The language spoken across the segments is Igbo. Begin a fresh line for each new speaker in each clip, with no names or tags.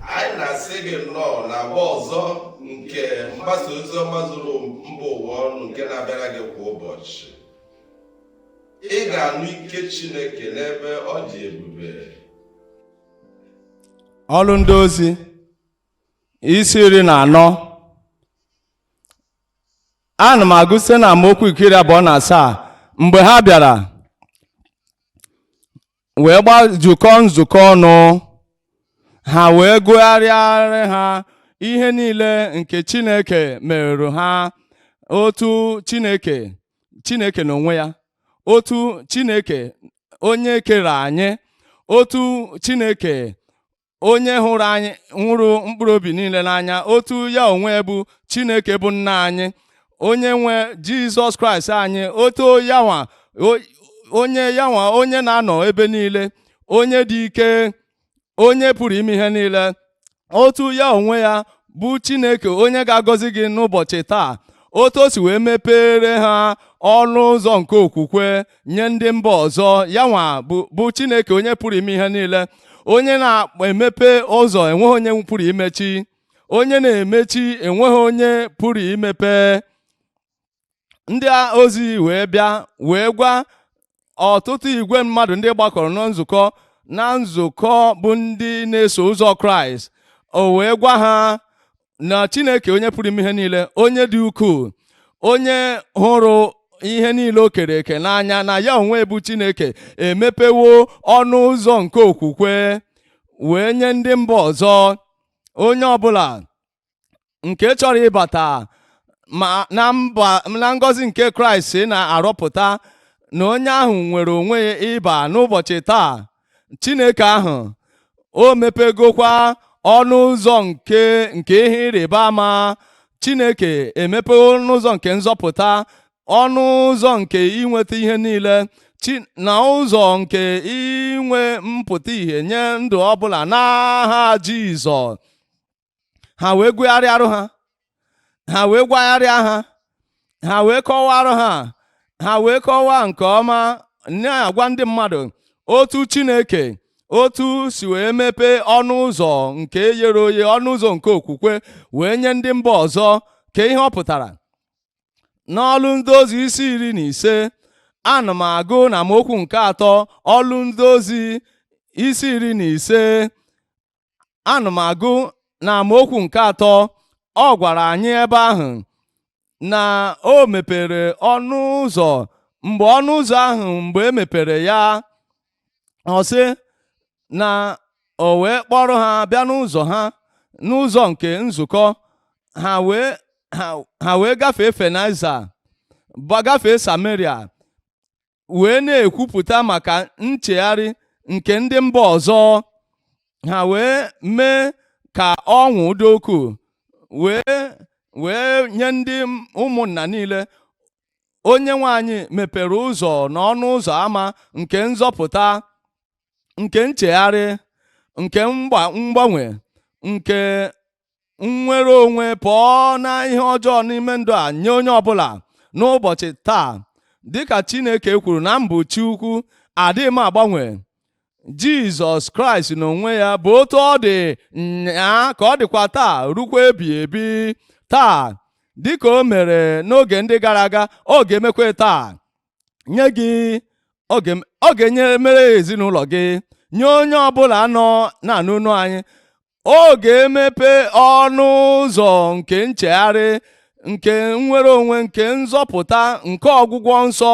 anyị na-asị gị nnọọ na agba ọzọ nke mgbasa ozi ọma zuru mba ụwa ọnụ nke na-abịara gị kwa ụbọchị. Ị ga-anụ ike Chineke n'ebe ọ dị ebube.
Ọrụ ndị ozi isi 14. Ana m agụ site na amaokwu 27. Mgbe ha bịara wee gbajukọọ nzukọ ọnụ, ha wee gụgharịa ha ihe niile nke Chineke mere ha, otu Chineke n'onwe ya, otu Chineke onye kere anyị, otu Chineke onye hụrụ mkpụrụ obi niile n'anya, otu ya onwe bụ Chineke bụ nna anyị, onye nwe Jizọs Kraịst anyị, otu yanwa onye na-anọ ebe niile, onye dị ike, onye pụrụ ime ihe niile, otu ya onwe ya bụ Chineke onye ga-agọzi gị n'ụbọchị taa, otu o si wee mepere ha ọnụ ụzọ nke okwukwe nye ndị mba ọzọ. Yanwa bụ Chineke onye pụrụ ime ihe niile, onye na-emepe ụzọ enweghị onye pụrụ imechi, onye na-emechi enweghị onye pụrụ imepe. Ndị ozi wee bịa wee gwa ọtụtụ igwe mmadụ ndị gbakọrọ na nzukọ bụ ndị na-eso ụzọ Kraịst. O wee gwa ha na Chineke onye pụrụ ime ihe niile, onye dị ukwuu, onye hụrụ ihe niile o kere eke n'anya, na ya onwe bụ Chineke emepewo ọnụ ụzọ nke okwukwe wee nye ndị mba ọzọ. Onye ọbụla nke chọrọ ịbata na ngọzi nke Kraịst na-arọpụta, na onye ahụ nwere onwe ya ịba n'ụbọchị taa. Chineke ahụ o mepegokwa ọnụ ụzọ nke ihe ịrịba ama. Chineke emepewo ọnụ ụzọ nke nzọpụta, ọnụ ụzọ nke inweta ihe niile, na ụzọ nke inwe mpụta ihe nye ndụ ọbụla n'aha Jizọs. Ha wee gụgharịa ha, ha wee gwagharịa ha, ha wee kọwarụ ha wee kọwaa nke ọma, na-agwa ndị mmadụ otu Chineke otu si wee mepee ọnụ ụzọ nke ghere oghe, ọnụ ụzọ nke okwukwe wee nye ndị mba ọzọ. Ka ihe ọ pụtara n'ọlụ ndị ozi isi 15. Ana m agụ na amaokwu nke 3. Ọlụ ndị ozi isi 15. Ana m agụ na amaokwu nke 3. Ọ gwara anyị ebe ahụ na o mepere ọnụ ụzọ. Mgbe ọnụ ụzọ ahụ, mgbe e mepere ya, ọ sị na o wee kpọrọ ha bịa n'ụzọ ha, n'ụzọ nke nzukọ. Ha wee gafee Fenaiza, gafee Samaria, wee na-ekwupụta maka nchegharị nke ndị mba ọzọ. Ha wee mee ka ọṅụ dị ukwuu wee nye ndị ụmụnna niile. Onye nwe anyị mepere ụzọ n'ọnụ ụzọ ama nke nzọpụta, nke nchegharị, nke mgbanwe, nke nnwere onwe pụọ na ihe ọjọọ n'ime ndụ a nye onye ọbụla n'ụbọchị taa. Dịka Chineke kwuru na mbụchi ukwu adịghị m agbanwe. Jizọs Kraịst n'onwe ya bụ otu ọ dị nnyaa ka ọ dịkwa taa, rukwa ebighị ebi. Taa dịka o mere n'oge ndị gara aga, ọ ga-emekwa taa nye gị, ọ ga-enye mere ezinụlọ gị, nye onye ọbụla nọ na-anụ olu anyị. Ọ ga-emepe ọnụ ụzọ nke nchegharị, nke nnwere onwe, nke nzọpụta, nke ọgwụgwọ nsọ,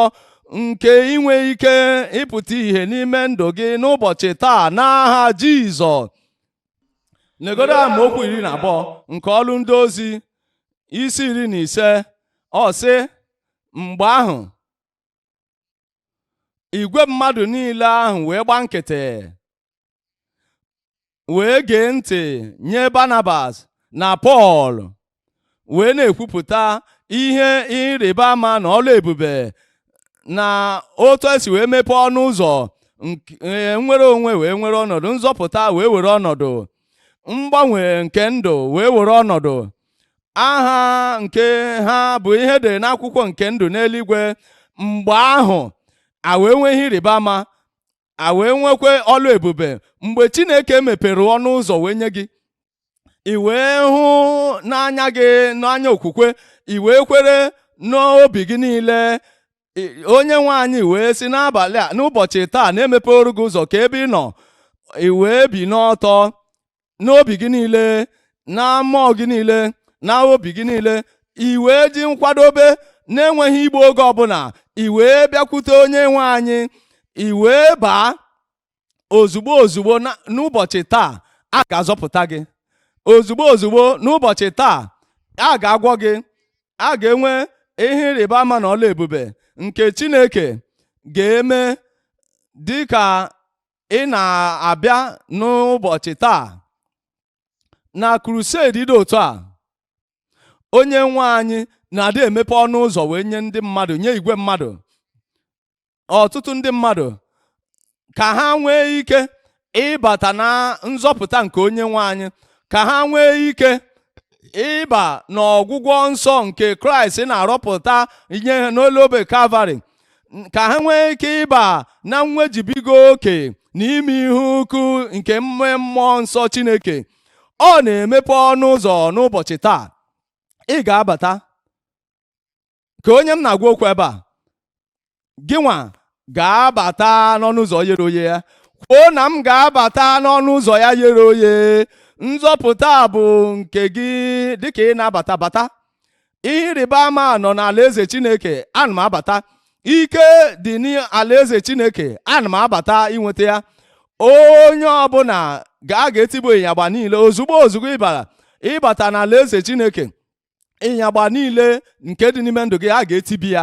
nke inwe ike ịpụta ihe n'ime ndụ gị n'ụbọchị taa n'aha Jizọs. Negodo amaokwu 12 nke ọlụ ndị ozi isi 15. Ọ sị, mgbe ahụ igwe mmadụ niile ahụ wee gba nkịtị, wee gee ntị nye Barnabas na Pọl, wee na-ekwupụta ihe ịrịba ama na ọlụ ebube, na otu esi wee mepee ọnụ ụzọ nwere onwe wee nwere ọnọdụ, nzọpụta wee were ọnọdụ, mgbanwe nke ndụ wee were ọnọdụ. Aha nke ha bụ ihe dị n'akwụkwọ nke ndụ n'eluigwe. Mgbe ahụ a wee nwee ihe ịrịba ama, a wee nwekwe ọlụ ebube. Mgbe Chineke mepere ọnụ ụzọ wee nye gị, i wee hụ n'anya gị n'anya okwukwe, i wee kwere n'obi gị niile, onye nwe anyị wee si n'abalị a n'ụbọchị taa na-emepe oru gị ụzọ ka ebe ị nọ, i wee bi n'ọtọ n'obi gị niile, na mmụọ gị niile, na obi gị niile, i wee ji nkwadobe na-enweghị igbu oge ọbụla, i wee bịakwute onye nwe anyị, i wee baa ozugbo ozugbo n'ụbọchị taa a ga-azọpụta gị. Ozugbo ozugbo n'ụbọchị taa a ga-agwọ gị, a ga-enwe ihe ịrịba ama na ọla ebube nke Chineke ga-eme dị ka ị na-abịa n'ụbọchị taa na crusade dị otu a. Onye nwe anyị na-adị emepe ọnụ ụzọ wee nye ndị mmadụ, nye igwe mmadụ, ọtụtụ ndị mmadụ, ka ha nwee ike ịbata na nzọpụta nke onye nwe anyị, ka ha nwee ike ịba n'ọgwụgwọ nsọ nke Kraịst na-arọpụta nye n'olu obe Kalvarị, ka ha nwee ike ịba na mwejibigo oke n'ime ihe ukwu nke mmụọ nsọ Chineke. Ọ na-emepe ọnụ ụzọ n'ụbọchị taa. Ị ga-abata ka onye m na-agwa okwu ebe a, gị nwa ga-abata n'ọnụ ụzọ ghere oghe ya. Kwuo na m ga-abata n'ọnụ ụzọ ya ghere oghe. Nzọpụta bụ nke gị dịka ị na-abata bata. Ihe ịrịba ama nọ n'ala eze Chineke, ana m abata. Ike dị n'alaeze Chineke, ana m abata inweta ya. Onye ọbụla ga-etibu ịnyagba niile ozugbo ozugbo ịbata n'alaeze Chineke. Ịnyagba niile nke dị n'ime ndụ gị a ga-etibi ya.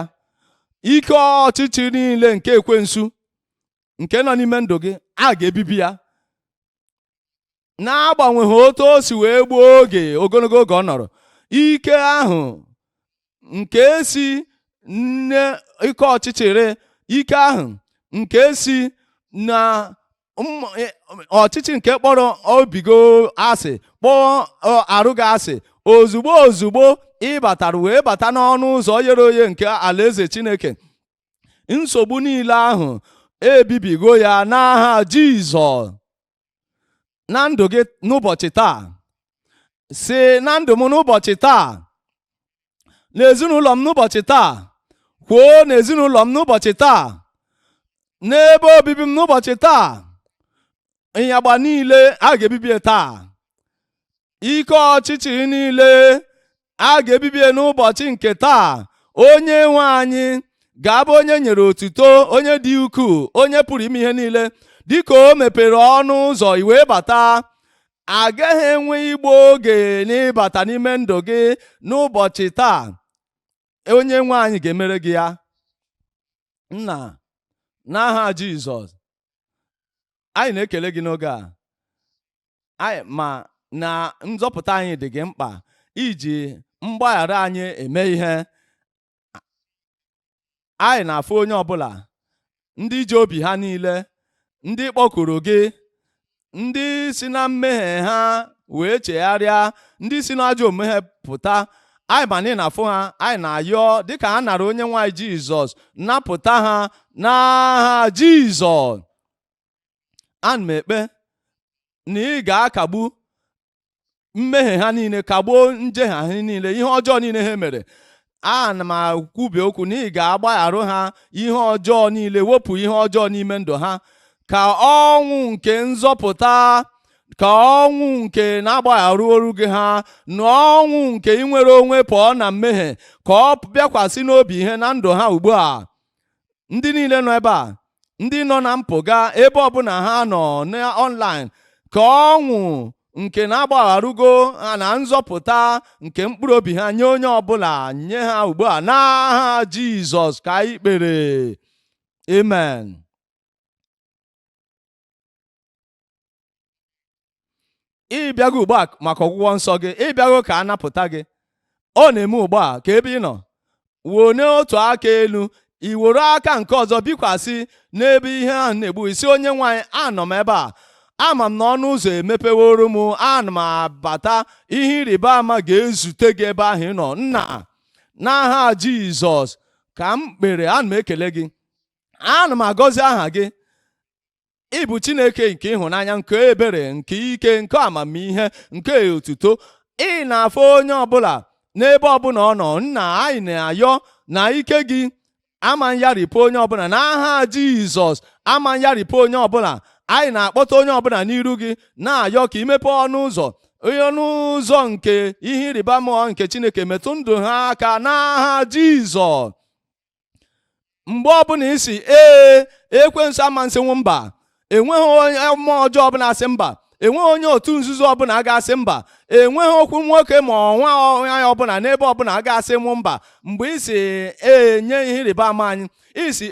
Ike ọchịchị niile nke ekwensu nke nọ n'ime ndụ gị a ga-ebibi ya, na-agbanweghị otu o si wee gbuo oge ogologo oge ọ nọrọ. Ike ahụ nke si nne ike ọchịchịrị, ike ahụ nke si na ọchịchị nke kpọrọ obigo asị, kpọọ arụ gị asị, ozugbo ozugbo ịbatara wee bata n'ọnụ ụzọ ghere oghe nke alaeze Chineke, nsogbu niile ahụ ebibigo ya n'aha Jizọs. Na ndụ gị n'ụbọchị taa, si na ndụ m n'ụbọchị taa, n'ezinụlọ m n'ụbọchị taa, kwuo n'ezinụlọ m n'ụbọchị taa, n'ebe obibi m n'ụbọchị taa, ịnyagba niile a ga-ebibie taa. Ike ọchịchị niile a ga-ebibie n'ụbọchị nke taa. Onye nwe anyị ga-abụ onye nyere otuto, onye dị ukwuu, onye pụrụ ime ihe niile. Dịka o mepere ọnụ ụzọ i wee bata, agaghị enwe igbu oge n'ịbata n'ime ndụ gị n'ụbọchị taa. Onye nwe anyị ga-emere gị ya. Nna, n'aha Jizọs, anyị na-ekele gị n'oge a, ma na nzọpụta anyị dị gị mkpa iji mgbaghara anyị eme ihe. Anyị na-afụ onye ọbụla, ndị ji obi ha niile, ndị kpọkuru gị, ndị si na mmehie ha wee chegharịa, ndị si n'ajọ omume pụta. Anyị ma na ị na-afụ ha, anyị na-ayọ dịka ha nara onye nwe anyị Jizọs, napụta ha n'aha Jizọs. Ana m ekpe na ị ga-akagbu mmehie ha niile, kagbuo njehie ha niile, ihe ọjọọ niile ha mere. Ana m akwubi okwu na ị ga-agbagharụ ha ihe ọjọọ niile, wepụ ihe ọjọọ n'ime ndụ ha, ka ọnwụ nke nzọpụta, ka ọnwụ nke na-agbagharụ oru gị ha, na ọnwụ nke inwere onwe pụọ na mmehie, ka ọ bịakwasị n'obi ihe na ndụ ha ugbu a. Ndị niile nọ ebe a, ndị nọ na mpụga, ebe ọbụla ha nọ n'ọnlaịn, ka ọnwụ nke na-agbagharugo na nzọpụta nke mkpụrụ obi ha nye onye ọbụla, nye ha ugbu a n'aha Jizọs ka anyị kpere, amen. Ịbịago ugbu a maka ọgwụgwọ nsọ gị, ịbịago ka a napụta gị. Ọ na-eme ugbu a ka ebe ị nọ, wone otu aka elu, i were aka nke ọzọ bikwasị n'ebe ihe ahụ na-egbu, isi onye nwe anyị, anọ m ebe a, ama m na ọnụ ụzọ emepeworo m, ana m abata. Ihe ịrịba ama ga-ezute gị ebe ahụ ị nọ. Nna, n'aha Jizọs ka m kpere, ana m ekele gị, ana m agọzi aha gị, ị bụ Chineke nke ịhụnanya, nke ebere, nke ike, nke amamihe, nke otuto. Ị na-afọ onye ọbụla n'ebe ọbụla ọ nọ. Nna, anyị na-ayọ na ike gị ama nyaripụ onye ọbụla n'aha Jizọs, ama nyaripụ onye ọbụla. Anyị na-akpọta onye ọbụla n'iru gị na-ayọ ka imepe ọnụ ụzọ nke ihe ịrịba ama nke Chineke metụ ndụ ha aka n'aha Jizọs. Mgbe ọbụla isi ekwensu ama nsịnwụ mba, enweghị onye mmụọ ọjọọ ọbụla asị mba, enweghị onye otu nzuzo ọbụla a ga-asị mba, enweghị okwu nwoke ma ọnwa ya ọbụla n'ebe ọbụla a ga-asị mụ mba. Mgbe isi nye ihe ịrịba ama anyị, isi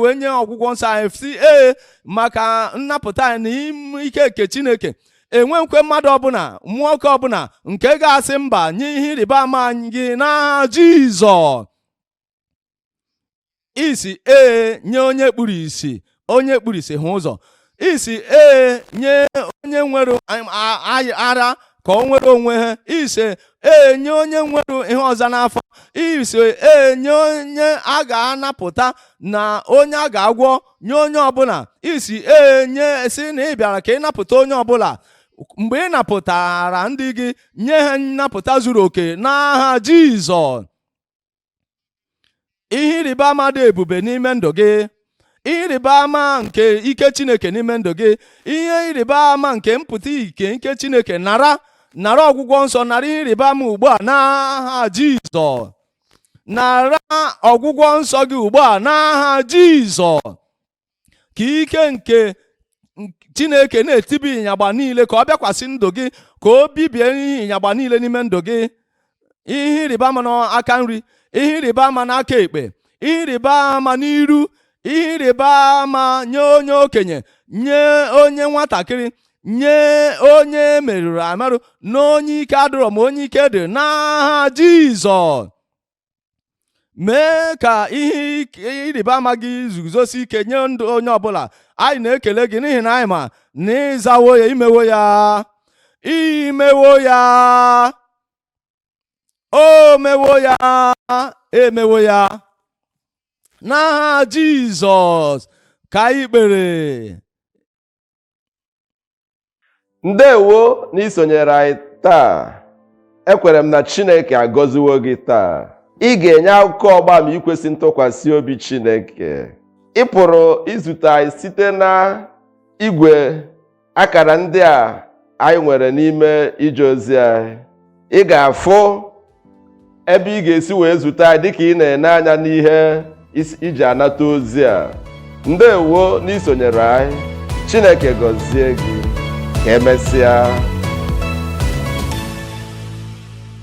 wee nye ọgwụgwọ nsọ anyị, si maka nnapụta anyị na ike nke Chineke. Enwenkwe mmadụ ọbụla, nwoke ọbụla nke ga-asị mba nye ihe ịrịba ama anyị gị n'aha Jizọs. Isi nye onye kpuru isi hụ ụzọ. Isi nye onye nwere ara ka o nwere onwe ha. Ise nye onye nwere ihe ọzọ n'afọ. Ise nye onye a ga-anapụta na onye a ga-agwọ nye onye ọbụla. Isi nye si na ị bịara ka ị napụta onye ọbụla. Mgbe ị napụtara ndị gị, nye ha nnapụta zuru oke n'aha Jizọs. Ihe ịrịba ama dị ebube n'ime ndụ gị, ihe ịrịba ama nke ike Chineke n'ime ndụ gị, ihe ịrịba ama nke mpụta ike Chineke, nara ọgwụgwọ nsọ, nara ihe ịrịba ama ugbu a n'aha Jizọs. Nara ọgwụgwọ nsọ gị ugbu a n'aha Jizọs. Ka ike nke Chineke na-etibi ịnyagba niile ka ọ bịakwasị ndụ gị, ka o bibie ihe ịnyagba niile n'ime ndụ gị. Ihe ịrịba ama n'aka nri, ihe ịrịba ama n'aka ekpe, ihe ịrịba ama n'iru, ihe ịrịba ama nye onye okenye, nye onye nwatakịrị, nye onye merụrụ amarụ, na onye ike adịrọ ma onye ike dị n'aha Jizọs. Mee ka ihe ịrịba ama gị zuzosi ike nye ndụ onye ọbụla. Anyị na-ekele gị n'ihi na anyị ma na ịzawo ya, imewo ya, o mewo ya, emewo ya n'aha Jizọs ka anyị kpere.
Ndewo na isonyere anyị taa. Ekwere m na Chineke agọziwo gị taa. Ị ga-enye akụkọ ọgba ma ikwesị ntụkwasị obi Chineke. Ị pụrụ izute anyị site na igwe akara ndị a anyị nwere n'ime ije ozi anyị. Ị ga-afụ ebe ị ga-esi wee zute anyị dịka ị na-ene anya n'ihe iji anata ozi a. Ndewo na isonyere anyị. Chineke gọzie gị. Ka emesịa.